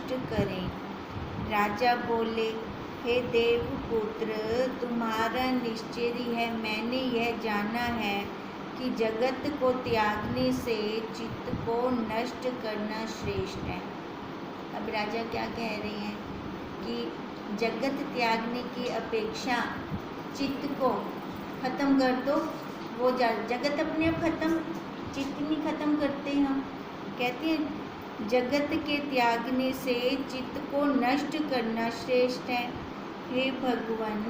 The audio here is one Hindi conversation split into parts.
नष्ट करें। राजा बोले, हे देवपुत्र, तुम्हारा निश्चय है, मैंने यह जाना है कि जगत को त्यागने से चित्त को नष्ट करना श्रेष्ठ है। अब राजा क्या कह रहे हैं कि जगत त्यागने की अपेक्षा चित्त को खत्म कर दो, वो जगत अपने आप खत्म, चित्त नहीं खत्म करते हम। कहते हैं जगत के त्यागने से चित्त को नष्ट करना श्रेष्ठ है। हे भगवान,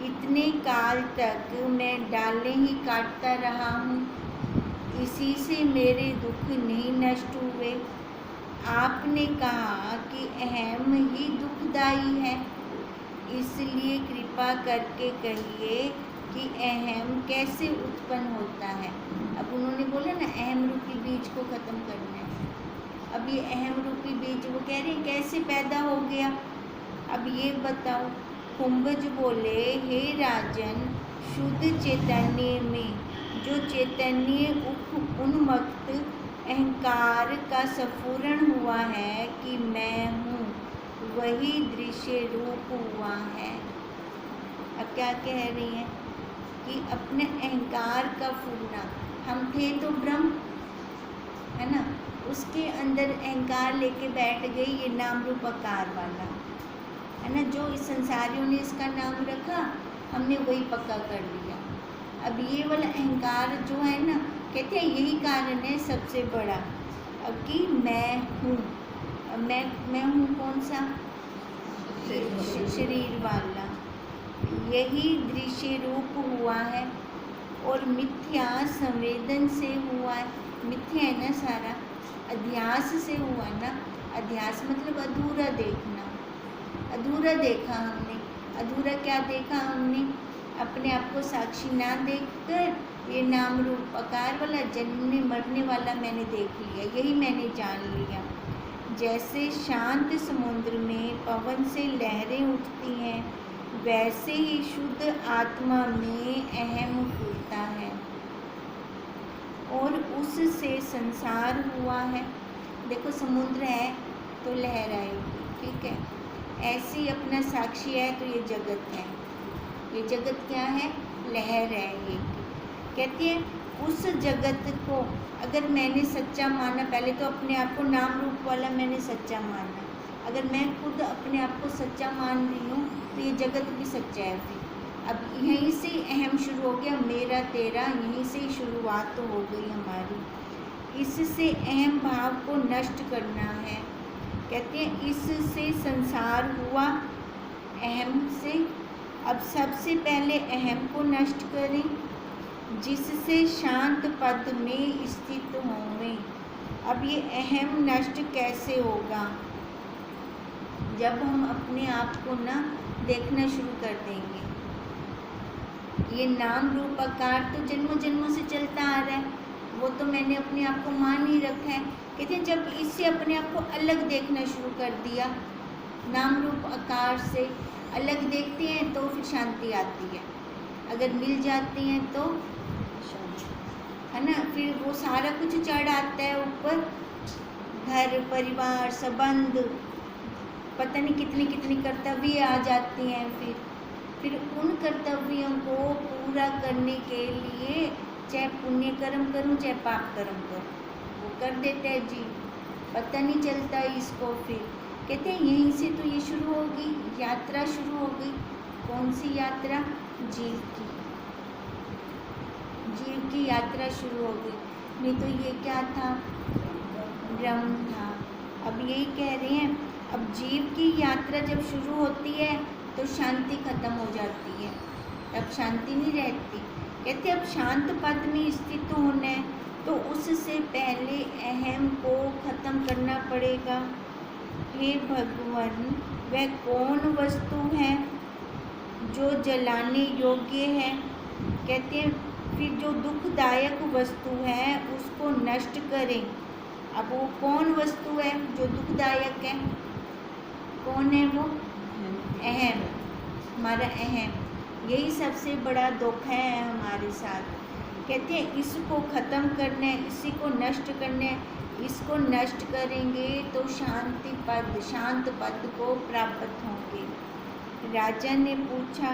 इतने काल तक मैं डालें ही काटता रहा हूँ, इसी से मेरे दुख नहीं नष्ट हुए। आपने कहा कि अहम ही दुखदाई है, इसलिए कृपा करके कहिए कि अहम कैसे उत्पन्न होता है। अब उन्होंने बोला ना अहम रूपी बीज को खत्म करना है। अब ये अहम रूपी बीज वो कह रहे हैं कैसे पैदा हो गया। अब ये बताओ। कुंभज बोले, हे राजन, शुद्ध चैतन्य में जो चैतन्य उन्मत्त अहंकार का स्फुरण हुआ है कि मैं हूँ, वही दृश्य रूप हुआ है। अब क्या कह रही हैं कि अपने अहंकार का फूलना, हम थे तो ब्रह्म है ना, उसके अंदर अहंकार लेके बैठ गई ये नाम रूप आकार वाला है ना, जो इस संसारियों ने इसका नाम रखा, हमने वही पक्का कर लिया। अब ये वाला अहंकार जो है ना, कहते हैं यही कारण है सबसे बड़ा, अब कि मैं हूँ। मैं हूँ कौन सा? शरीर वाला। यही दृश्य रूप हुआ है और मिथ्या संवेदन से हुआ है। मिथ्या है ना सारा, अध्यास से हुआ ना। अध्यास मतलब अधूरा देखना, अधूरा देखा हमने। अधूरा क्या देखा हमने? अपने आप को साक्षी ना देखकर ये नाम रूप आकार वाला जन्मने मरने वाला मैंने देख लिया, यही मैंने जान लिया। जैसे शांत समुद्र में पवन से लहरें उठती हैं, वैसे ही शुद्ध आत्मा में अहम फूलता है और उससे संसार हुआ है। देखो समुद्र है तो लहर आएगी, ठीक है। ऐसे ही अपना साक्षी है तो ये जगत है। ये जगत क्या है? लहर है ये। कहती है उस जगत को अगर मैंने सच्चा माना, पहले तो अपने आप को नाम रूप वाला मैंने सच्चा माना, अगर मैं खुद अपने आप को सच्चा मान रही हूँ तो ये जगत भी सच्चा है। फिर अब यहीं से अहम शुरू हो गया, मेरा तेरा, यहीं से ही शुरुआत तो हो गई हमारी। इससे अहम भाव को नष्ट करना है। कहते हैं इससे संसार हुआ अहम से। अब सबसे पहले अहम को नष्ट करें, जिससे शांत पद में स्थित होवें। अब ये अहम नष्ट कैसे होगा? जब हम अपने आप को ना देखना शुरू कर देंगे। ये नाम रूप आकार तो जन्मों जन्मों से चलता आ रहा है, वो तो मैंने अपने आप को मान ही रखा है। कहते हैं जब इससे अपने आप को अलग देखना शुरू कर दिया, नाम रूप आकार से अलग देखते हैं तो फिर शांति आती है। अगर मिल जाती हैं तो है ना, फिर वो सारा कुछ चढ़ आता है ऊपर, घर परिवार संबंध, पता नहीं कितनी कितनी कर्तव्य आ जाती हैं। फिर उन कर्तव्यों को पूरा करने के लिए चाहे पुण्य कर्म करूं चाहे पाप कर्म करूं, वो कर देते हैं जी, पता नहीं चलता इसको। फिर कहते हैं यहीं से तो ये शुरू होगी, यात्रा शुरू हो गई। कौन सी यात्रा? जीव की, जीव की यात्रा शुरू हो गई। नहीं तो ये क्या था? ब्रह्म था। अब यही कह रहे हैं, अब जीव की यात्रा जब शुरू होती है तो शांति खत्म हो जाती है, अब शांति नहीं रहती। कहते अब शांत पद में स्थित होना है तो उससे पहले अहम को खत्म करना पड़ेगा। हे भगवान, वह कौन वस्तु है जो जलाने योग्य है? कहते हैं फिर जो दुखदायक वस्तु है उसको नष्ट करें। अब वो कौन वस्तु है जो दुखदायक है? कौन है वो? अहम, हमारा अहम। यही सबसे बड़ा दुख है हमारे साथ। कहते हैं इसको ख़त्म करना है, इसी को नष्ट करना है। इसको नष्ट करेंगे तो शांत पद को प्राप्त होंगे। राजा ने पूछा,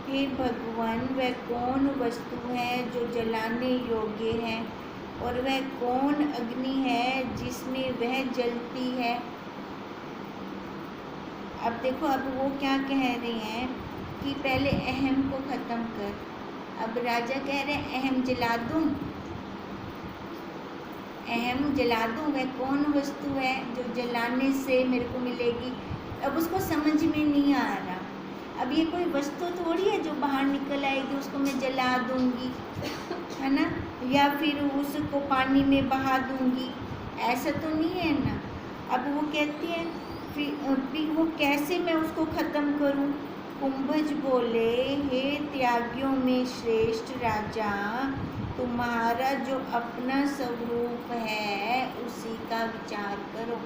हे भगवान, वह कौन वस्तु है जो जलाने योग्य है, और वह कौन अग्नि है जिसमें वह जलती है? अब देखो, अब वो क्या कह रहे हैं कि पहले अहम को ख़त्म कर। अब राजा कह रहे हैं अहम जला दूँ, अहम जला दूँ, वह कौन वस्तु है जो जलाने से मेरे को मिलेगी? अब उसको समझ में नहीं आ रहा। अब ये कोई वस्तु थोड़ी है जो बाहर निकल आएगी, उसको मैं जला दूँगी, है ना, या फिर उसको पानी में बहा दूँगी, ऐसा तो नहीं है ना। अब वो कहती है फिर वो कैसे मैं उसको ख़त्म करूँ? कुंभज बोले, हे त्यागियों में श्रेष्ठ राजा, तुम्हारा जो अपना स्वरूप है उसी का विचार करो।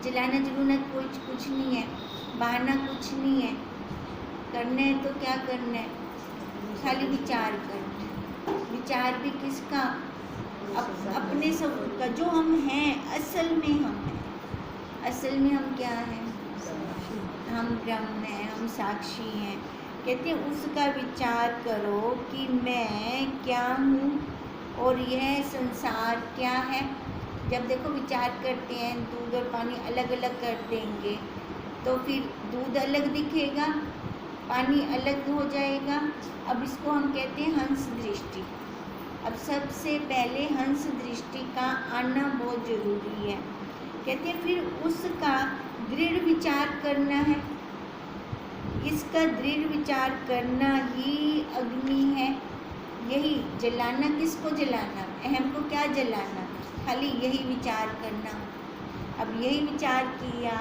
जलाना जलूना कुछ नहीं है, बहाना कुछ नहीं है, करना है तो क्या करना है, खाली विचार करना है। विचार भी किसका? अपने स्वरूप का, जो हम हैं, असल में हम हैं। असल में हम क्या हैं? हम ब्रह्म हैं, हम साक्षी हैं। कहते हैं उसका विचार करो कि मैं क्या हूँ और यह संसार क्या है। जब देखो विचार करते हैं, दूध और पानी अलग अलग कर देंगे तो फिर दूध अलग दिखेगा, पानी अलग हो जाएगा। अब इसको हम कहते हैं हंस दृष्टि। अब सबसे पहले हंस दृष्टि का आना बहुत ज़रूरी है। कहते हैं फिर उसका दृढ़ विचार करना है। इसका दृढ़ विचार करना ही अग्नि है। यही जलाना, किसको जलाना? अहम को क्या जलाना? खाली यही विचार करना। अब यही विचार किया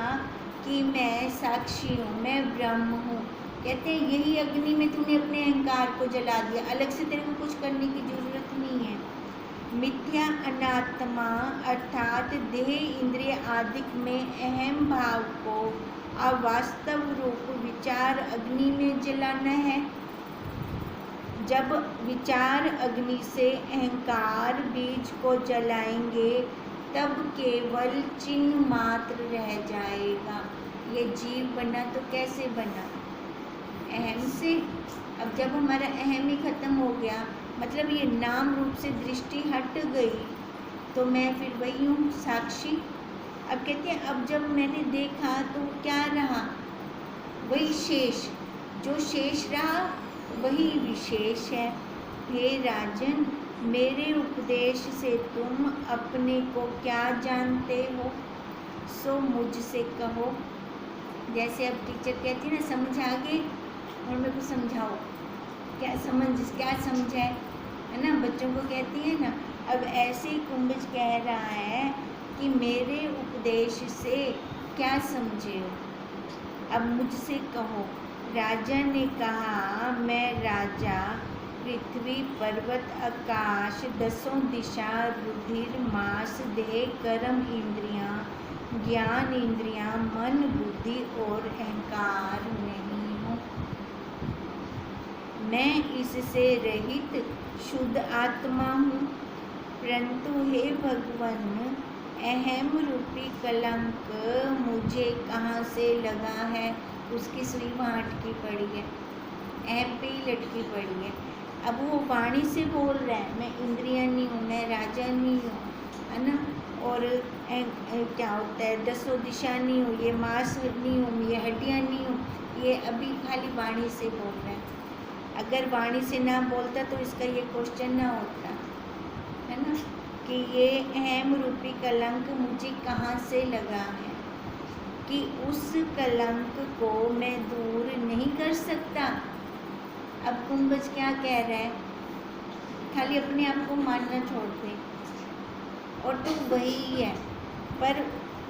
कि मैं साक्षी हूँ, मैं ब्रह्म हूँ। कहते हैं यही अग्नि में तूने अपने अहंकार को जला दिया, अलग से तेरे को कुछ करने की जरूरत नहीं है। मिथ्या अनात्मा अर्थात देह इंद्रिय आदि में अहम भाव को अवास्तव रूप विचार अग्नि में जलाना है। जब विचार अग्नि से अहंकार बीज को जलाएंगे तब केवल चिन्ह मात्र रह जाएगा। ये जीव बना तो कैसे बना? अहम से। अब जब हमारा अहम ही खत्म हो गया, मतलब ये नाम रूप से दृष्टि हट गई, तो मैं फिर वही हूँ, साक्षी। अब कहते हैं अब जब मैंने देखा तो क्या रहा? वही शेष। जो शेष रहा वही विशेष है। हे राजन, मेरे उपदेश से तुम अपने को क्या जानते हो, सो मुझसे कहो। जैसे अब टीचर कहती है ना, समझ आ गई और मेरे को समझाओ, क्या समझा है ना, बच्चों को कहती है ना। अब ऐसे ही कुंभज कह रहा है कि मेरे उपदेश से क्या समझे हो, अब मुझसे कहो। राजा ने कहा, मैं राजा पृथ्वी पर्वत आकाश दसों दिशा रुधिर मांस देह कर्म इंद्रियां ज्ञान इंद्रियां मन बुद्धि और अहंकार नहीं हूँ। मैं इससे रहित शुद्ध आत्मा हूँ। परंतु हे भगवान, अहम रूपी कलंक मुझे कहाँ से लगा है? उसकी सुई वहाँ अटकी पड़ी है, अहम पे ही लटकी पड़ी है। अब वो वाणी से बोल रहा है, मैं इंद्रियां नहीं हूँ, मैं राजा नहीं हूँ, है ना, और क्या होता है, दसों दिशा नहीं हूँ, ये मांस नहीं हूँ, ये हड्डियाँ नहीं हूँ। ये अभी खाली वाणी से बोल रहा है। अगर वाणी से ना बोलता तो इसका ये क्वेश्चन ना होता, है ना, कि ये अहम रूपी कलंक मुझे कहाँ से लगा है, कि उस कलंक को मैं दूर नहीं कर सकता। अब कुंभज क्या कह रहा है? खाली अपने आप को मानना छोड़ दे और तू वही है, पर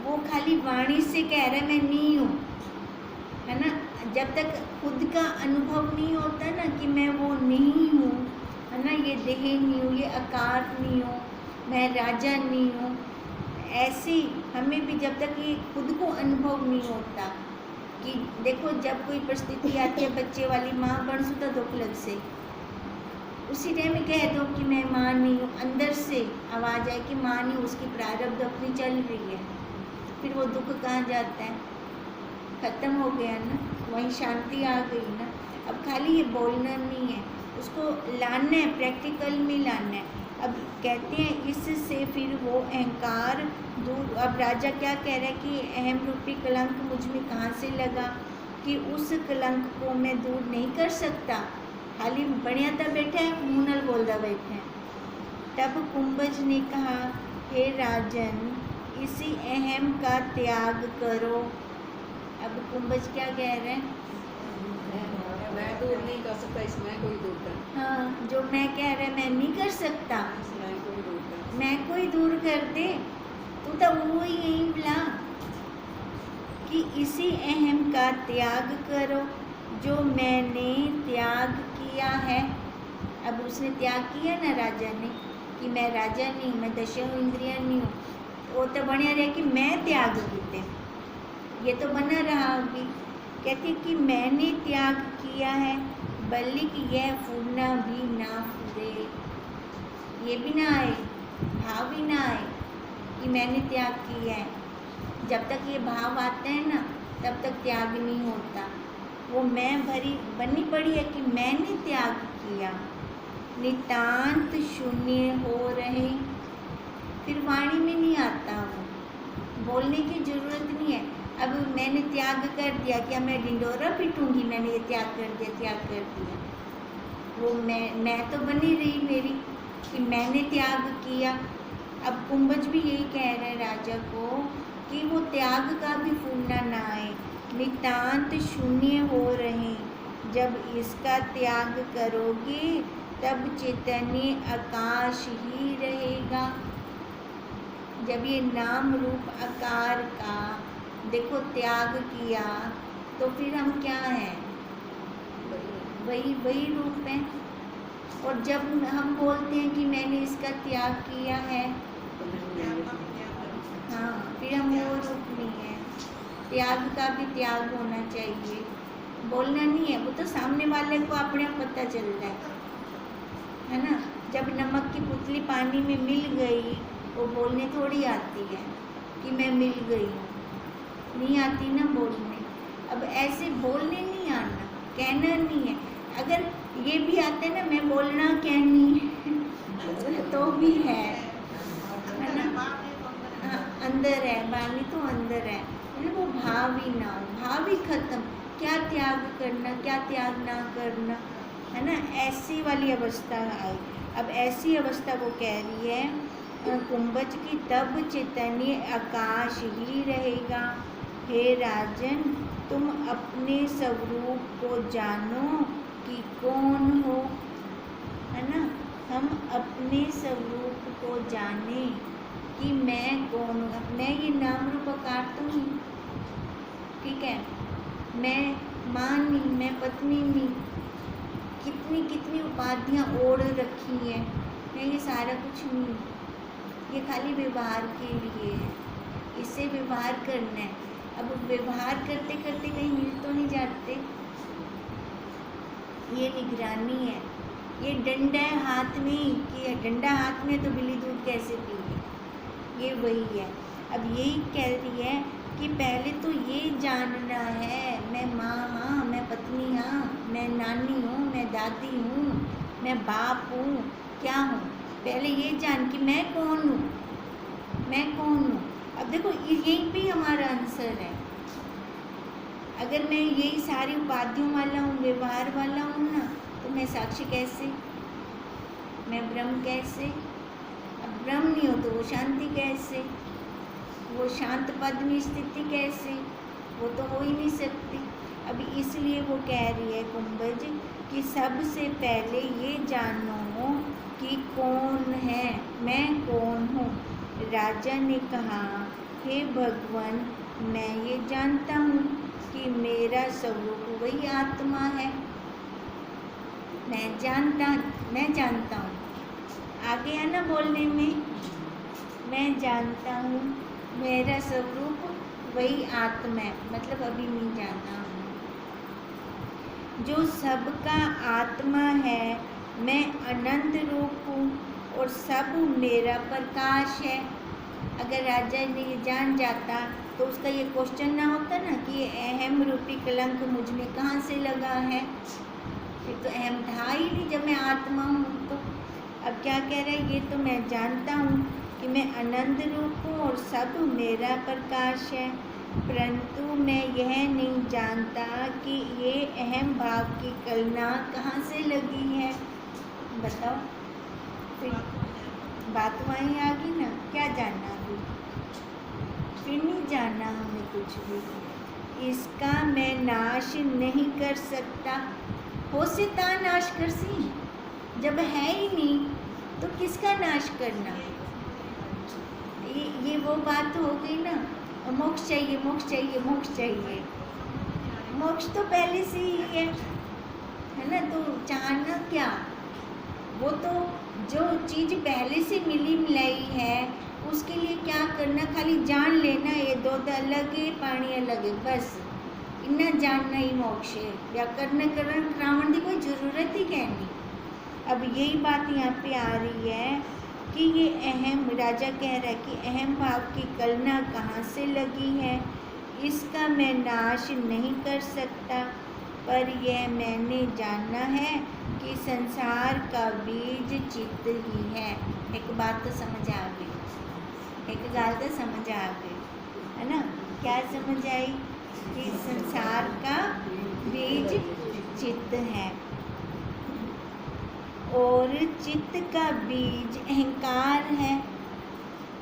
वो खाली वाणी से कह रहा है मैं नहीं हूँ, है ना। जब तक खुद का अनुभव नहीं होता ना कि मैं वो नहीं हूँ, है ना, ये देह नहीं हूँ, ये आकार नहीं हूँ, मैं राजा नहीं हूँ, ऐसे हमें भी जब तक ये खुद को अनुभव नहीं होता कि देखो जब कोई परिस्थिति आती है बच्चे वाली, माँ बन सुता दुख लग से, उसी टाइम में कह दो कि मैं माँ नहीं हूँ, अंदर से आवाज़ आए कि माँ नहीं, उसकी प्रारब्ध अपनी चल रही है, फिर वो दुख कहाँ जाता है? खत्म हो गया ना, वहीं शांति आ गई ना। अब खाली ये बोलना नहीं है, उसको लाना है, प्रैक्टिकल में लाना है। अब कहते हैं इससे फिर वो अहंकार दूर। अब राजा क्या कह रहा है कि अहम रूपी कलंक मुझ में कहाँ से लगा कि उस कलंक को मैं दूर नहीं कर सकता। खाली बढ़िया था बैठा है, मुँह नल बोलता बैठे हैं। तब कुंभज ने कहा, हे राजन, इसी अहम का त्याग करो। अब कुंभज क्या कह रहे हैं? मैं दूर नहीं कर सकता, इसमें कोई दूर कर। हाँ, जो मैं कह रहा मैं नहीं कर सकता, इसमें कोई दूर कर। मैं कोई दूर कर दे। तू तो वो यही बोला कि इसी अहम का त्याग करो जो मैंने त्याग किया है। अब उसने त्याग किया ना राजा ने कि मैं राजा नहीं, मैं दशों इंद्रियां नहीं हूँ। वो तो बढ़िया रहे कि मैं त्याग कीते, ये तो बना रहा अभी। कहते कि मैंने त्याग किया है, बल्कि कि यह फूलना भी ना फूले, ये भी ना आए, भाव भी ना आए कि मैंने त्याग किया है। जब तक ये भाव आते हैं ना, तब तक त्याग नहीं होता। वो मैं भरी बनी पड़ी है कि मैंने त्याग किया। नितांत शून्य हो रहे, फिर वाणी में नहीं आता, वो बोलने की जरूरत नहीं है। अब मैंने त्याग कर दिया, क्या मैं ढिंडोरा पीटूंगी? मैंने ये त्याग कर दिया, त्याग कर दिया। वो मैं तो बनी रही मेरी कि मैंने त्याग किया। अब कुंभज भी यही कह रहे हैं राजा को कि वो त्याग का भी फूलना ना आए, नितांत शून्य हो रहे। जब इसका त्याग करोगे तब चैतन्य आकाश ही रहेगा। जब ये नाम रूप आकार का देखो त्याग किया तो फिर हम क्या हैं? वही रूप है। और जब हम बोलते हैं कि मैंने इसका त्याग किया है, हाँ, फिर हम वो रूप नहीं है। त्याग का भी त्याग होना चाहिए, बोलना नहीं है। वो तो सामने वाले को अपने आप पता चलता है ना। जब नमक की पुतली पानी में मिल गई, वो बोलने थोड़ी आती है कि मैं मिल गई हूँ, नहीं आती ना बोलने। अब ऐसे बोलने नहीं आना, कहना नहीं है। अगर ये भी आते ना, मैं बोलना कहनी तो भी है ना। हाँ, अंदर है, वाणी तो अंदर है, मतलब वो भाव ही ना हो, भाव ही खत्म। क्या त्याग करना, क्या त्याग ना करना, है ना। ऐसी वाली अवस्था आई। अब ऐसी अवस्था वो कह रही है कुंभज की, तब चैतन्य आकाश ही रहेगा। हे राजन, तुम अपने स्वरूप को जानो कि कौन हो, है ना। हम अपने स्वरूप को जाने कि मैं कौन हूँ। मैं ये नाम रूप आकार तो नहीं, ठीक है। मैं माँ नहीं, मैं पत्नी नहीं, कितनी कितनी उपाधियाँ ओढ़ रखी हैं। मैं ये सारा कुछ नहीं, ये खाली व्यवहार के लिए है, इससे व्यवहार करना है। अब व्यवहार करते करते कहीं मिल तो नहीं जाते। ये निगरानी है, ये डंडा है हाथ में, कि डंडा हाथ में तो बिल्ली दूध कैसे पीए, ये वही है। अब यही कह रही है कि पहले तो ये जानना है, मैं माँ हाँ, मैं पत्नी हाँ, मैं नानी हूँ, मैं दादी हूँ, मैं बाप हूँ, क्या हूँ। पहले ये जान कि मैं कौन हूँ, मैं कौन हूँ। अब देखो यही भी हमारा आंसर है। अगर मैं यही सारी उपाधियों वाला हूँ, व्यवहार वाला हूँ ना, तो मैं साक्षी कैसे, मैं ब्रह्म कैसे। अब ब्रह्म नहीं हो तो वो शांति कैसे, वो शांत पद में स्थिति कैसे, वो तो हो ही नहीं सकती। अब इसलिए वो कह रही है कुंभज कि सबसे पहले ये जानो कि कौन है, मैं कौन हूँ। राजा ने कहा, हे भगवान, मैं ये जानता हूँ कि मेरा स्वरूप वही आत्मा है। मैं जानता हूँ, आगे है ना बोलने में, मैं जानता हूँ मेरा स्वरूप वही आत्मा है, मतलब अभी नहीं जाना हूँ। जो सबका आत्मा है मैं अनंत रूप हूँ और सब मेरा प्रकाश है। अगर राजा ने ये जान जाता तो उसका ये क्वेश्चन ना होता ना कि ये अहम रूपी कलंक मुझ में कहाँ से लगा है, फिर तो अहम था ही नहीं जब मैं आत्मा हूँ। तो अब क्या कह रहा है, ये तो मैं जानता हूँ कि मैं अनंत रूप हूँ और सब मेरा प्रकाश है, परंतु मैं यह नहीं जानता कि ये अहम भाव की कलना कहाँ से लगी है। बताओ, फिर बात वहीं आ गई ना, क्या जानना अभी, फिर नहीं जानना हमें कुछ भी। इसका मैं नाश नहीं कर सकता। हो से ता नाश कर सी, जब है ही नहीं तो किसका नाश करना। ये वो बात हो गई ना, मोक्ष चाहिए मोक्ष चाहिए मोक्ष चाहिए। मोक्ष तो पहले से ही है ना, तो चाहना क्या, वो तो जो चीज़ पहले से मिली मिलाई है उसके लिए क्या करना, खाली जान लेना ये दूध अलग है पानी अलग है, बस इतना जानना ही मोक्ष है। व्याकरण करण करावन की कोई ज़रूरत ही कहनी। अब यही बात यहाँ पे आ रही है कि ये अहम, राजा कह रहा है कि अहम भाव की कलना कहाँ से लगी है, इसका मैं नाश नहीं कर सकता, पर यह मैंने जानना है कि संसार का बीज चित्त ही है। एक बात तो समझ आ गई, एक गाल तो समझ आ गई है ना। क्या समझ आई कि संसार का बीज चित्त है और चित्त का बीज अहंकार है।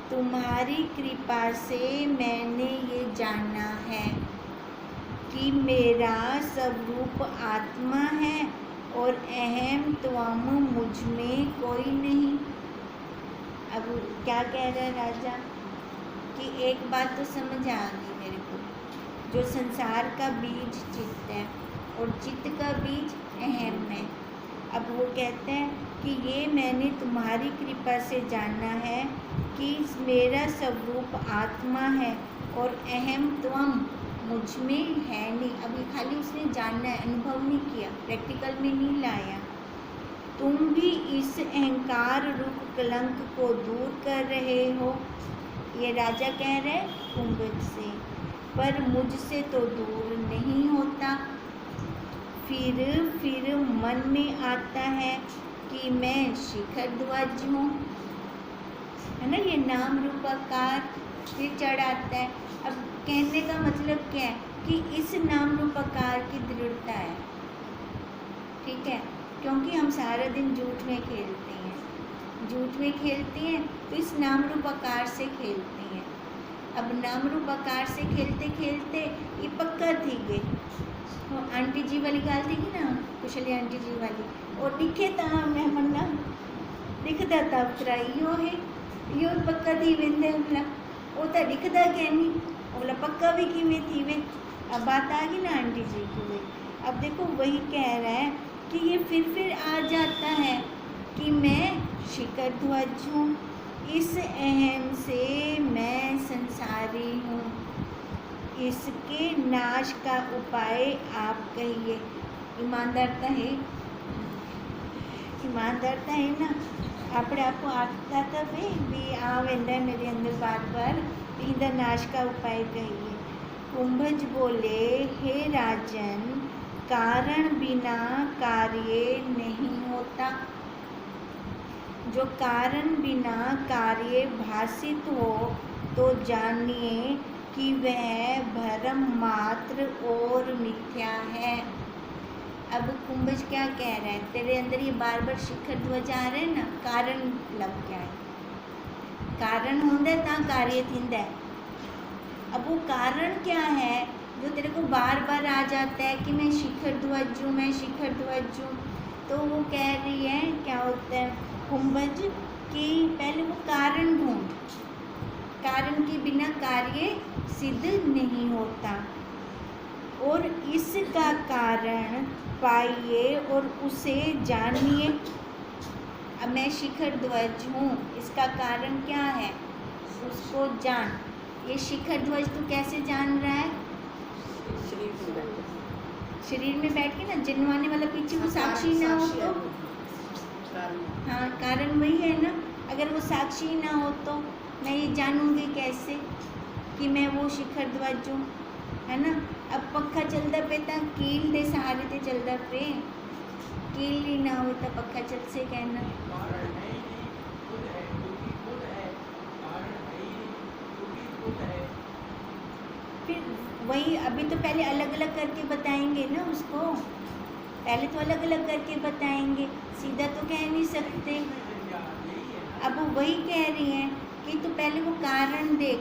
तुम्हारी कृपा से मैंने ये जाना है कि मेरा स्वरूप आत्मा है और अहम त्वम मुझ में कोई नहीं। अब क्या कह रहा है राजा कि एक बात तो समझ आ गई मेरे को, जो संसार का बीज चित्त है और चित्त का बीज अहम है। अब वो कहते हैं कि ये मैंने तुम्हारी कृपा से जाना है कि मेरा स्वरूप आत्मा है और अहम त्वम मुझ में है नहीं। अभी खाली उसने जानना है, अनुभव नहीं किया, प्रैक्टिकल में नहीं लाया। तुम भी इस अहंकार रूप कलंक को दूर कर रहे हो, ये राजा कह रहे कुंभज से, पर मुझसे तो दूर नहीं होता। फिर मन में आता है कि मैं शिखर ध्वज हूँ, है ना, ये नाम रूप आकार ये चढ़ आता है। अब कहने का मतलब क्या है कि इस नाम रूप आकार की दृढ़ता है, ठीक है, क्योंकि हम सारा दिन झूठ में खेलते हैं तो इस नाम रूप आकार से खेलते हैं। अब नाम रूप आकार से खेलते खेलते ये पक्का थी गए। वो आंटी जी वाली गाल थी कि ना, कुशली आंटी जी वाली, और दिखे था मैं मन्ना दिखता था उतरा यो पक्का थी वेंदे बोला वो तो दिखता क्या नहीं, बोला पक्का भी कि वे थी वे। अब बात आ गई ना आंटी जी की वे। अब देखो वही कह रहा है कि ये फिर आ जाता है कि मैं शिखर ध्वज हूँ, इस अहम से मैं संसारी हूँ, इसके नाश का उपाय आप कहिए। ईमानदारता है ना, अपने आप को आता था भी आ वेंदा है मेरे अंदर बार बार, इधर नाश का उपाय कहिए। कुंभज बोले, हे राजन, कारण बिना कार्य नहीं होता। जो कारण बिना कार्य भासित हो तो जानिए कि वह भ्रम मात्र और मिथ्या है। अब कुंभज क्या कह रहा है, तेरे अंदर ये बार बार शिखर ध्वज आ रहे हैं ना, कारण लग क्या है, कारण होंदे ता कार्य थिंदा है। अब वो कारण क्या है जो तेरे को बार बार आ जाता है कि मैं शिखर ध्वज हूँ, मैं शिखर ध्वज हूँ। तो वो कह रही है क्या होता है कुंभज कि पहले वो कारण ढूंढ, कारण के बिना कार्य सिद्ध नहीं होता, और इसका कारण पाइए और उसे जानिए। अब मैं शिखर ध्वज हूँ, इसका कारण क्या है, उसको जान। ये शिखर ध्वज तू कैसे जान रहा है, शरीर में बैठ के ना, जनवाने वाला पीछे वो साक्षी ना हो तो हाँ, कारण वही है ना। अगर वो साक्षी ना हो तो मैं ये जानूंगी कैसे कि मैं वो शिखर ध्वज हूँ, है ना। अब पक्का चलता पे था कील दे सहारे ते चलता पे, कील ही ना हो तो पक्का चल से कहना। फिर वही अभी तो पहले अलग अलग करके बताएंगे ना उसको, पहले तो अलग अलग करके बताएंगे, सीधा तो कह नहीं सकते। अब वो वही कह रही हैं कि तो पहले वो कारण देख,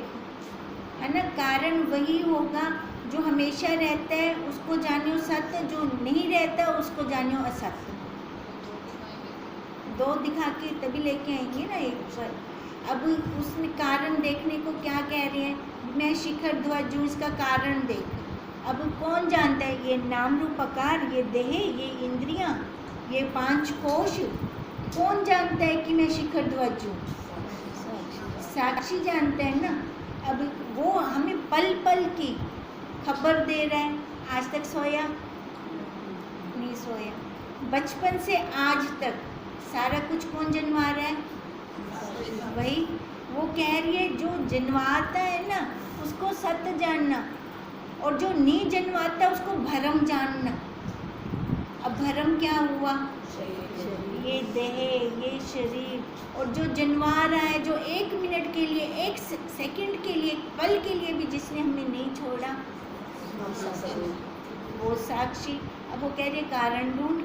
है ना। कारण वही होगा जो हमेशा रहता है उसको जानियो सत्य, जो नहीं रहता उसको जानियो असत्य। दो दिखा के तभी लेके आएंगे ना एक पर। अब उसने कारण देखने को क्या कह रहे हैं, मैं शिखर ध्वज हूँ, इसका कारण देख। अब कौन जानता है, ये नाम रूप आकार, ये देह, ये इंद्रियां, ये 5 कोश, कौन जानता है कि मैं शिखर ध्वज हूँ? साक्षी जानता है ना। अब वो हमें पल पल की खबर दे रहा है। आज तक सोया नहीं सोया, बचपन से आज तक सारा कुछ कौन जनवा रहा है? वही वो कह रही है, जो जनवाता है ना उसको सत्य जानना, और जो नहीं जनवाता उसको भरम जानना। अब भरम क्या हुआ? ये देह, ये शरीर, और जो जनवा रहा है, जो 1 मिनट के लिए, 1 सेकंड के लिए, 1 पल के लिए भी जिसने हमें नहीं छोड़ा, वो साक्षी। अब वो कह रहे कारण ढूंढ।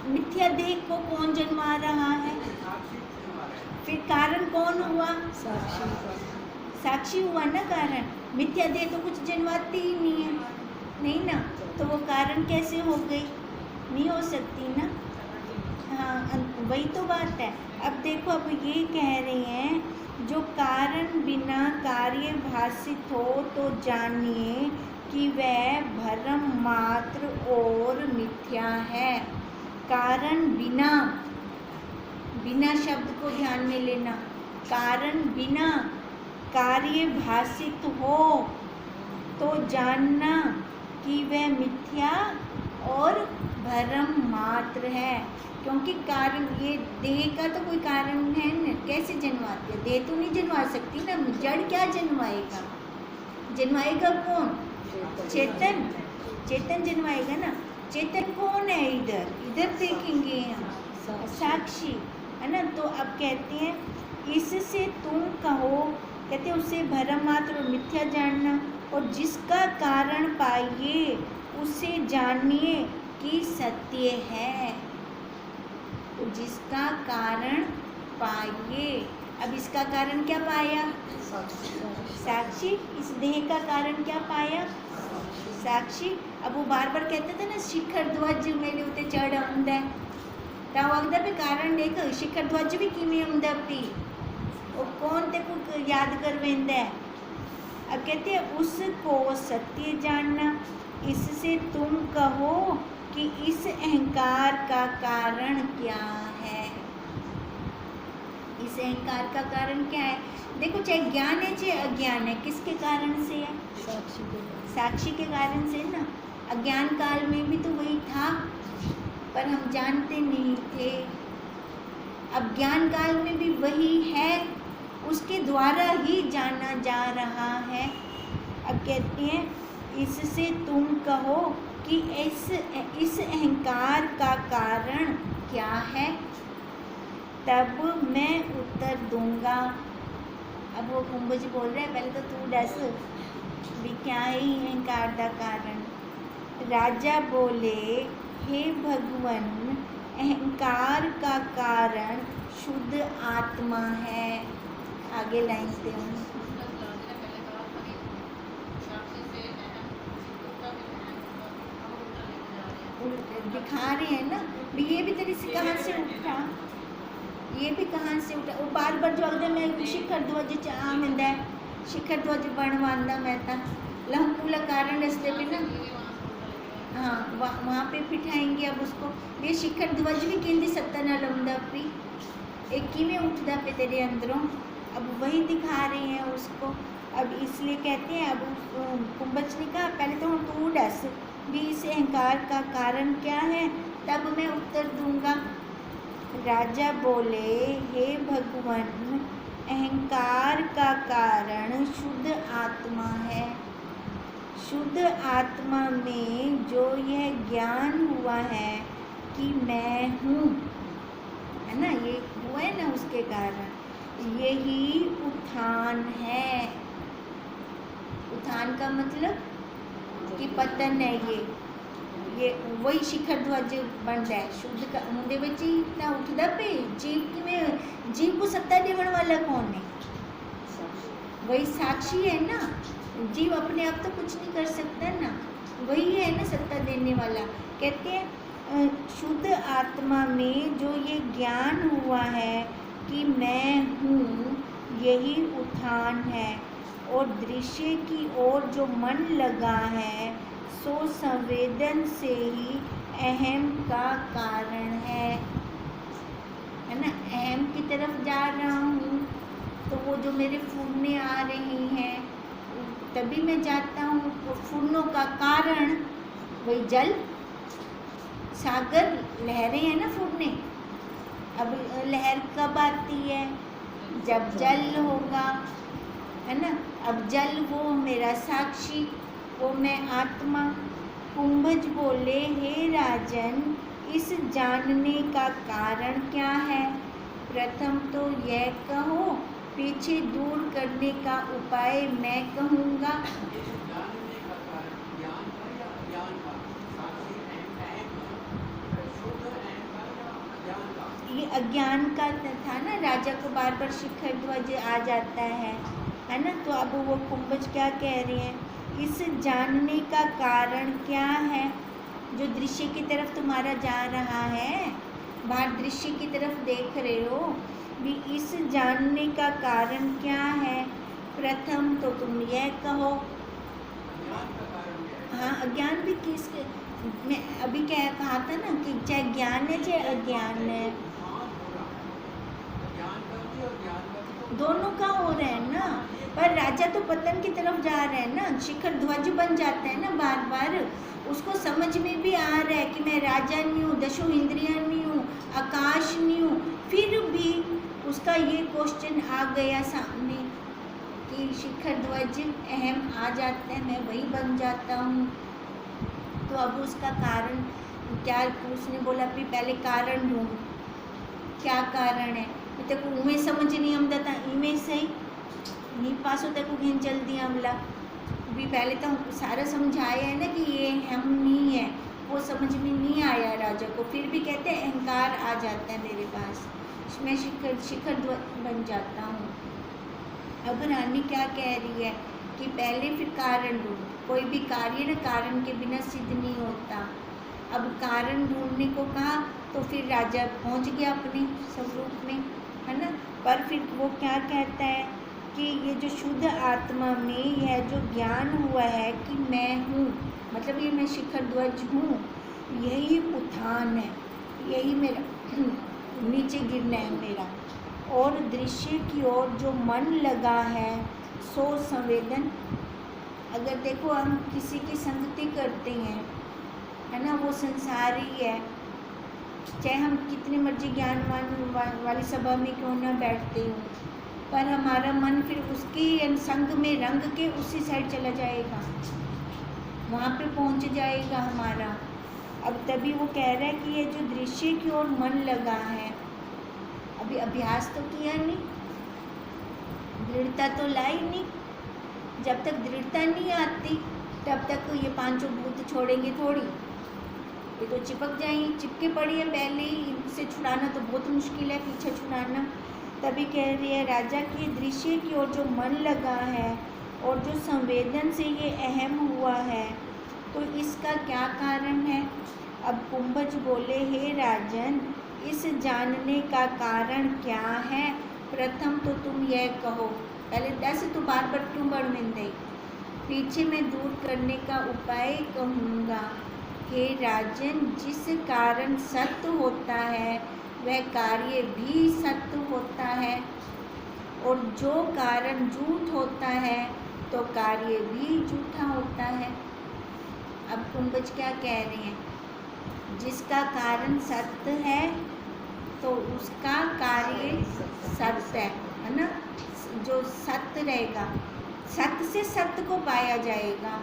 मिथ्या देह को कौन जन्मा रहा है? फिर कारण कौन हुआ? साक्षी हुआ ना कारण। मिथ्या देह तो कुछ जन्माती ही नहीं है, नहीं ना, तो वो कारण कैसे हो गई? नहीं हो सकती ना। हाँ, वही तो बात है। अब देखो, अब ये कह रहे हैं, जो कारण बिना कार्य भाषित हो तो जानिए कि वह भ्रम मात्र और मिथ्या है। कारण बिना, बिना शब्द को ध्यान में लेना, कारण बिना कार्य भाषित हो तो जानना कि वह मिथ्या और भ्रम मात्र है। क्योंकि कारण, ये देह का तो कोई कारण है न, कैसे जनवाती है? देह तो नहीं जनवा सकती ना, जड़ क्या जनवाएगा? जनवाएगा कौन? चेतन, चेतन जनवाएगा ना। चेतन कौन है? इधर इधर देखेंगे हम, साक्षी, है ना। तो अब कहते हैं, इससे तुम कहो, कहते हैं उससे भ्रम मात्र और मिथ्या जानना, और जिसका कारण पाइए उसे जानिए कि सत्य है। तो जिसका कारण पाइए, अब इसका कारण क्या पाया? साक्षी। इस देह का कारण क्या पाया? साक्षी। अब वो बार बार कहते थे ना, शिखर ध्वज मेरे उते चढ़ आउंदा है, तो आगदा पे कारण देख, शिखर ध्वज भी किमें आउंदा पी, वो कौन ते को याद कर वेंदा है। अब कहते हैं उसको सत्य जानना, इससे तुम कहो कि इस अहंकार का कारण क्या है। इस अहंकार का कारण क्या है? देखो, चाहे ज्ञान है चाहे अज्ञान है, किसके कारण से है? साक्षी के कारण से ना। अज्ञान काल में भी तो वही था, पर हम जानते नहीं थे। अब ज्ञान काल में भी वही है, उसके द्वारा ही जाना जा रहा है। अब कहते हैं, इससे तुम कहो कि इस अहंकार का कारण क्या है, तब मैं उत्तर दूंगा। अब वो कुंभज बोल रहे हैं, पहले तो तू दस भी क्या है अहंकार का कारण। राजा बोले, हे भगवान, अहंकार का कारण शुद्ध आत्मा है। आगे लाइन से दिखा रहे हैं ना भी, ये भी तेरी से कहाँ से उठा, ये भी कहाँ से उठा। वो बार बार जो अगले मैं शिखर ध्वज चाह मिलता है, शिखर ध्वज बनवांदा मैं था लहूला कारण रस्ते पे ना। हाँ, वहाँ पे बिठाएंगे अब उसको। ये शिखर ध्वज भी केंद्र सत्ता ना लौंदा पी, एक की में उठदा पे तेरे अंदरों। अब वही दिखा रहे हैं उसको अब इसलिए कहते हैं, अब कुंभज ने कहा पहले तो तू दस भी इस अहंकार का कारण क्या है, तब मैं उत्तर दूंगा। राजा बोले, हे भगवान, अहंकार का कारण शुद्ध आत्मा है। शुद्ध आत्मा में जो यह ज्ञान हुआ है कि मैं हूँ, है ना, ये हुआ है ना, उसके कारण यही उत्थान है। उत्थान का मतलब कि पतन है, ये वही शिखर ध्वज बन रहा है। शुद्ध का उनके ਵਿੱਚ ही इतना उठदा पे जीव की में, जीव को सत्ता देने वाला कौन है? वही साक्षी है ना। जीव अपने आप तो कुछ नहीं कर सकता ना, वही है ना सत्ता देने वाला। कहते हैं शुद्ध आत्मा में जो ये ज्ञान हुआ है कि मैं हूँ, यही उत्थान है। और दृश्य की ओर जो मन लगा है, सो संवेदन से ही अहम का कारण है ना। अहम की तरफ जा रहा हूँ तो वो जो मेरे फूलने आ रही हैं तभी मैं जाता हूँ। तो फूलों का कारण वही जल, सागर, लहरें हैं ना फूलने। अब लहर कब आती है? जब जल होगा, है ना। अब जल वो मेरा साक्षी, वो मैं आत्मा। कुंभज बोले, हे राजन, इस जानने का कारण क्या है? प्रथम तो यह कहो, पीछे दूर करने का उपाय मैं कहूँगा। ये अज्ञान का था ना, राजा को बार बार शिखर ध्वज आ जाता है ना। तो अब वो कुंभज क्या कह रहे हैं, इस जानने का कारण क्या है? जो दृश्य की तरफ तुम्हारा जा रहा है, बाहर दृश्य की तरफ देख रहे हो, भी इस जानने का कारण क्या है? प्रथम तो तुम यह कहो। हाँ, अज्ञान भी किसके, मैं अभी क्या कहा था ना कि चाहे ज्ञान है चाहे अज्ञान है, दोनों का हो रहा है ना। पर राजा तो पतन की तरफ जा रहा है ना, शिखर ध्वज बन जाता है ना बार बार। उसको समझ में भी आ रहा है कि मैं राजा नहीं हूँ, दशों इंद्रियां नहीं हूँ, आकाश नहीं हूँ, फिर भी उसका ये क्वेश्चन आ गया सामने कि शिखर ध्वज अहम आ जाता है, मैं वही बन जाता हूँ। तो अब उसका कारण क्या? उसने बोला भी पहले कारण ढूंढ, क्या कारण है? तेरे को उमें समझ नहीं आमदा था, इमें सही नहीं पासो तेरे को घेन जल्दी आमला भी। पहले तो सारा समझाया है ना कि ये हम नहीं है, वो समझ में नहीं आया राजा को। फिर भी कहते हैं अहंकार आ जाता है मेरे पास, मैं शिखर बन जाता हूँ। अब रानी क्या कह रही है कि पहले फिर कारण ढूंढ। कोई भी कार्य ना कारण के बिना सिद्ध नहीं होता। अब कारण ढूंढने को कहा तो फिर राजा पहुँच गया अपने स्वरूप में, है ना। पर फिर वो क्या कहता है कि ये जो शुद्ध आत्मा में यह जो ज्ञान हुआ है कि मैं हूँ, मतलब ये मैं शिखर ध्वज हूँ, यही उत्थान है, यही मेरा नीचे गिरना है मेरा। और दृश्य की ओर जो मन लगा है, सो संवेदन। अगर देखो हम किसी की संगति करते हैं, है ना, वो संसारी है, चाहे हम कितने मर्जी ज्ञानवान वाली सभा में क्यों ना बैठते हो, पर हमारा मन फिर उसके संग में रंग के उसी साइड चला जाएगा, वहाँ पे पहुँच जाएगा हमारा। अब तभी वो कह रहा है कि ये जो दृश्य की ओर मन लगा है, अभी अभ्यास तो किया नहीं, दृढ़ता तो लाई नहीं। जब तक दृढ़ता नहीं आती तब तक ये पांचों भूत छोड़ेंगे थोड़ी, ये तो चिपक जाएंगे, चिपके पड़ी है पहले ही, इनसे छुड़ाना तो बहुत मुश्किल है, पीछे छुड़ाना। तभी कह रही है राजा की दृश्य की ओर जो मन लगा है और जो संवेदन से ये अहम हुआ है, तो इसका क्या कारण है? अब कुंभज बोले, हे राजन, इस जानने का कारण क्या है? प्रथम तो तुम यह कहो, पहले 10 तो बार बार क्यों बढ़ पीछे में दूर करने का उपाय कहूँगा। हे राजन, जिस कारण सत्य होता है वह कार्य भी सत्य होता है। और जो कारण झूठ होता है तो कार्य भी झूठा होता है। अब कुंभज क्या कह रहे हैं, जिसका कारण सत्य है तो उसका कार्य सत्य है ना, जो सत्य रहेगा, सत्य से सत्य को पाया जाएगा,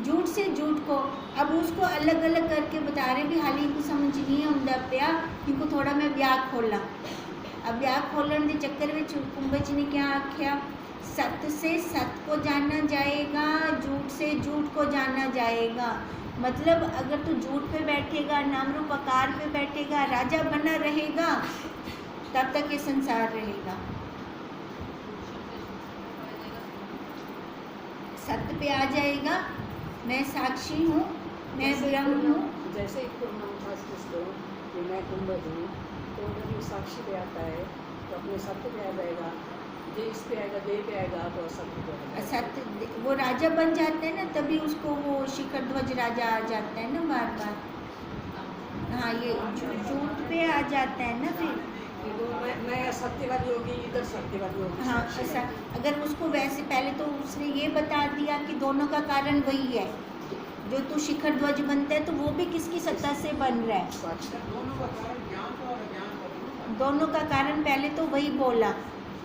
झूठ से झूठ को। अब उसको अलग अलग करके बता रहे भी, हाल इनको समझ नहीं आਉਂਦਾ ਪਿਆ, इनको थोड़ा मैं ब्याह खोला। अब ब्याह खोलन के चक्कर में कुंभज ने क्या आख्या, सत्य से सत्य को जाना जाएगा, झूठ से झूठ को जाना जाएगा। मतलब अगर तू झूठ पे बैठेगा, नाम रूप आकार पे बैठेगा, राजा बना रहेगा, तब तक ये संसार रहेगा। सत्य पे आ जाएगा, मैं साक्षी हूँ, मैं ब्रह्म हूँ। जैसे एक नाम था जिसको कि मैं कुंभज हूँ, तो जब ये साक्षी पे आता है तो अपने सत्य पे आ जाएगा, जो इस पे आएगा, देह पे आएगा तो सत्य पे आएगा। सत्य वो राजा बन जाते हैं ना, तभी उसको वो शिखर ध्वज राजा आ जाता है ना बार बार। हाँ, ये झूठ पे आ जाता है ना फिर। मैं सत्यवादी होगी, इधर सत्यवादी होगी। हाँ, ऐसा अगर उसको वैसे पहले तो उसने ये बता दिया कि दोनों का कारण वही है, जो तू शिखर ध्वज बनता है तो वो भी किसकी सत्ता से बन रहा है। दोनों का कारण पहले तो वही बोला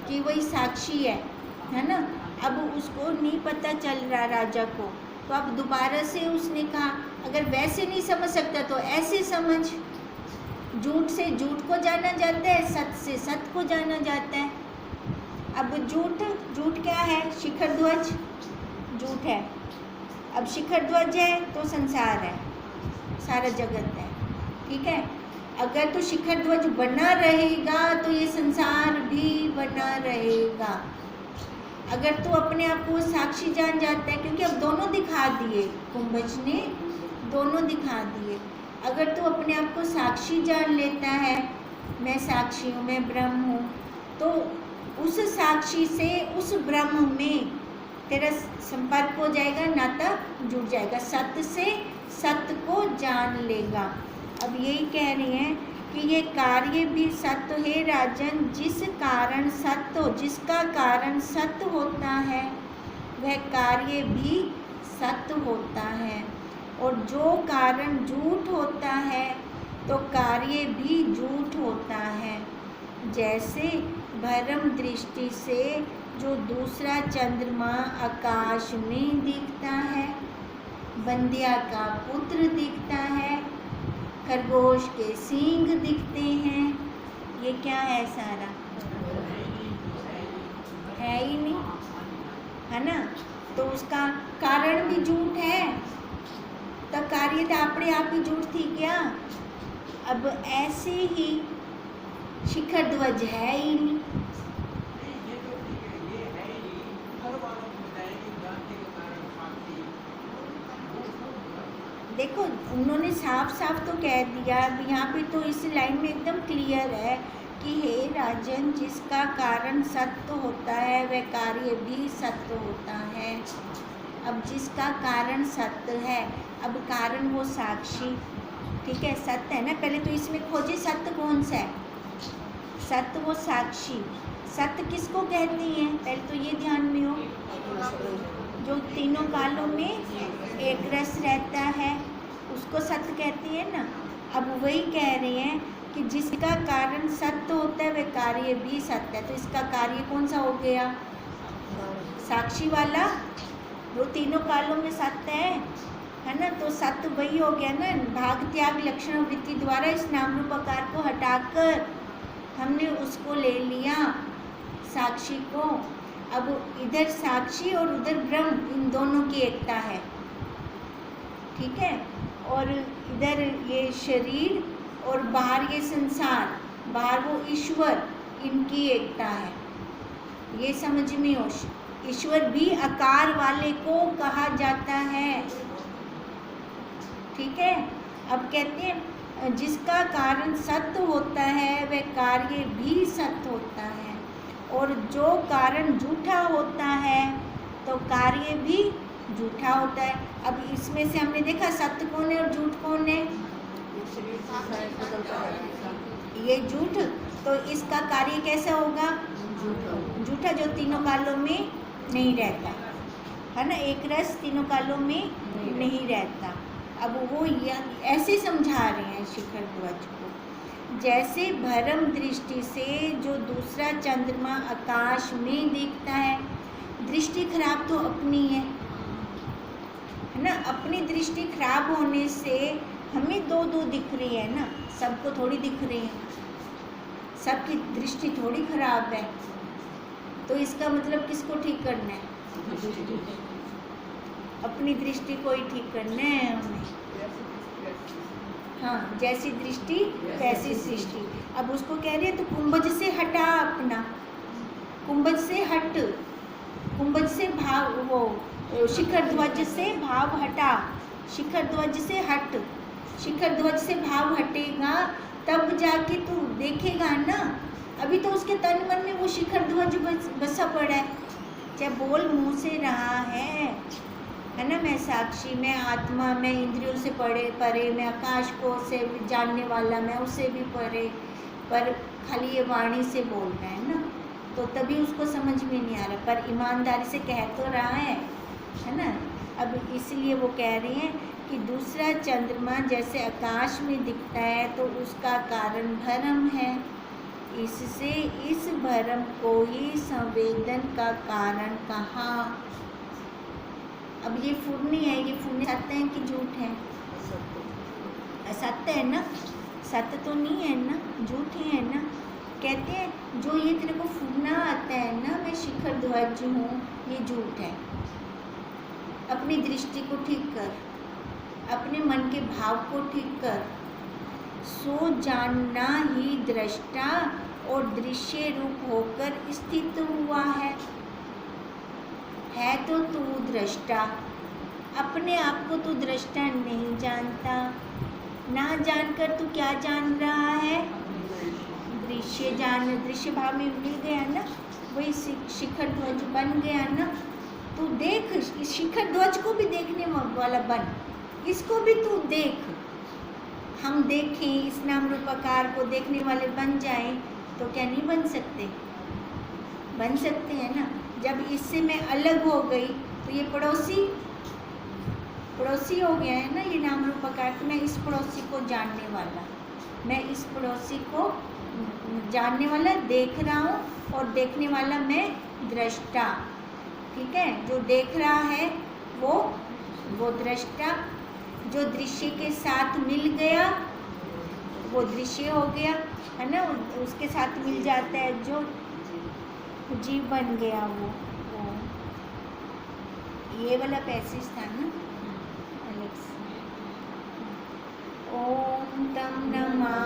कि वही साक्षी है ना। अब उसको नहीं पता चल रहा राजा को, तो अब दोबारा से उसने कहा अगर वैसे नहीं समझ सकता तो ऐसे समझ, झूठ से झूठ को जाना जाता है, सत्य से सत्य को जाना जाता है। अब झूठ क्या है, शिखर ध्वज झूठ है। अब शिखर ध्वज है तो संसार है, सारा जगत है, ठीक है। अगर तो शिखर ध्वज बना रहेगा तो ये संसार भी बना रहेगा। अगर तो अपने आप को साक्षी जान जाता है, क्योंकि अब दोनों दिखा दिए, कुंभज ने दोनों दिखा दिए। अगर तो अपने आप को साक्षी जान लेता है, मैं साक्षी हूँ, मैं ब्रह्म हूँ, तो उस साक्षी से उस ब्रह्म में तेरा संपर्क हो जाएगा, नाता जुड़ जाएगा, सत्य से सत्य को जान लेगा। अब यही कह रही हैं कि ये कार्य भी सत्य है राजन, जिस कारण सत्य हो, जिसका कारण सत्य होता है वह कार्य भी सत्य होता है, और जो कारण झूठ होता है तो कार्य भी झूठ होता है। जैसे भ्रम दृष्टि से जो दूसरा चंद्रमा आकाश में दिखता है, बंदिया का पुत्र दिखता है, खरगोश के सींग दिखते हैं, ये क्या है, सारा है ही नहीं, है ना। तो उसका कारण भी झूठ है, तो कार्य तो अपने आप ही झूठ थी क्या। अब ऐसे ही शिखर ध्वज है ही नहीं। देखो उन्होंने साफ साफ तो कह दिया, अब यहाँ पे तो इस लाइन में एकदम क्लियर है कि हे राजन, जिसका कारण सत्य होता है वह कार्य भी सत्य होता है। अब जिसका कारण सत्य है, अब कारण वो साक्षी, ठीक है, सत्य है ना। पहले तो इसमें खोजे सत्य कौन सा है, सत्य वो साक्षी। सत्य किसको कहती हैं, पहले तो ये ध्यान में हो, जो तीनों कालों में एक रस रहता है उसको सत्य कहती है ना। अब वही कह रहे हैं कि जिसका कारण सत्य होता है वह कार्य भी सत्य है। तो इसका कार्य कौन सा हो गया, साक्षी वाला, वो तीनों कालों में सत्य है ना। तो सत्य वही हो गया ना, भाग त्याग लक्षण वृत्ति द्वारा इस नाम रूप आकार को हटाकर हमने उसको ले लिया, साक्षी को। अब इधर साक्षी और उधर ब्रह्म, इन दोनों की एकता है, ठीक है। और इधर ये शरीर और बाहर ये संसार, बाहर वो ईश्वर, इनकी एकता है, ये समझ में हो। ईश्वर भी आकार वाले को कहा जाता है, ठीक है। अब कहते हैं जिसका कारण सत्य होता है वह कार्य भी सत्य होता है, और जो कारण झूठा होता है तो कार्य भी झूठा होता है। अब इसमें से हमने देखा सत्य कौन है और झूठ कौन है, ये झूठ। तो इसका कार्य कैसा होगा, जूठा जो तीनों कालों में नहीं रहता है ना, एक रस तीनों कालों में नहीं रहता। अब वो ऐसे समझा रहे हैं शिखर ध्वज को, जैसे भरम दृष्टि से जो दूसरा चंद्रमा आकाश में दिखता है, दृष्टि खराब तो अपनी है ना, अपनी दृष्टि खराब होने से हमें दो दो दिख रही है ना, सबको थोड़ी दिख रही है, सबकी दृष्टि थोड़ी खराब है। तो इसका मतलब किसको ठीक करना है? अपनी दृष्टि को ही ठीक करना है हमें। हाँ, जैसी दृष्टि वैसी सृष्टि। अब उसको कह रहे हैं तो कुंभज से हटा अपना, कुंभज से हट, कुंभज से भाव, वो शिखर ध्वज से भाव हटा, शिखर ध्वज से हट, शिखर ध्वज से भाव हटेगा तब जाके तू देखेगा ना। अभी तो उसके तन मन में वो शिखर ध्वज बसा पड़ा है, जब बोल मुंह से रहा है ना, मैं साक्षी, मैं आत्मा, मैं इंद्रियों से परे, मैं आकाश को से जानने वाला, मैं उससे भी परे, पर खाली ये वाणी से बोल रहा है ना, तो तभी उसको समझ में नहीं आ रहा, पर ईमानदारी से कह तो रहा है ना। अब इसलिए वो कह रहे हैं कि दूसरा चंद्रमा जैसे आकाश में दिखता है तो उसका कारण भ्रम है, इससे इस भ्रम को ही संवेदन का कारण कहा। अब ये फुर्नी है, ये फुर्नी सत्य है कि झूठ है? सत्य है ना, सत्य तो नहीं है ना, झूठ ही है ना। कहते हैं जो ये तेरे को फुरना आता है ना, मैं शिखर ध्वज हूँ, ये झूठ है। अपनी दृष्टि को ठीक कर, अपने मन के भाव को ठीक कर, सो जानना ही दृष्टा और दृश्य रूप होकर स्थित हुआ है तो तू दृष्टा, अपने आप को तू दृष्टा नहीं जानता, ना जानकर तू क्या जान रहा है? दृश्य जान, दृश्य भाव में मिल गया ना, वही शिखर ध्वज बन गया ना। तू देख, इस शिखर ध्वज को भी देखने वाला बन, इसको भी तू देख। हम देखें, इस नाम रूपाकार को देखने वाले बन जाएं तो क्या नहीं बन सकते? बन सकते हैं ना। जब इससे मैं अलग हो गई तो ये पड़ोसी हो गया है ना, ये नाम रूपाकार। तो मैं इस पड़ोसी को जानने वाला, मैं इस पड़ोसी को जानने वाला, देख रहा हूँ, और देखने वाला मैं दृष्टा। ठीक है, जो देख रहा है वो दृष्टा, जो दृश्य के साथ मिल गया वो दृश्य हो गया है ना, उसके साथ मिल जाता है जो जीव बन गया वो ये वाला पैसेज था ना अलग से। ओम तम नमः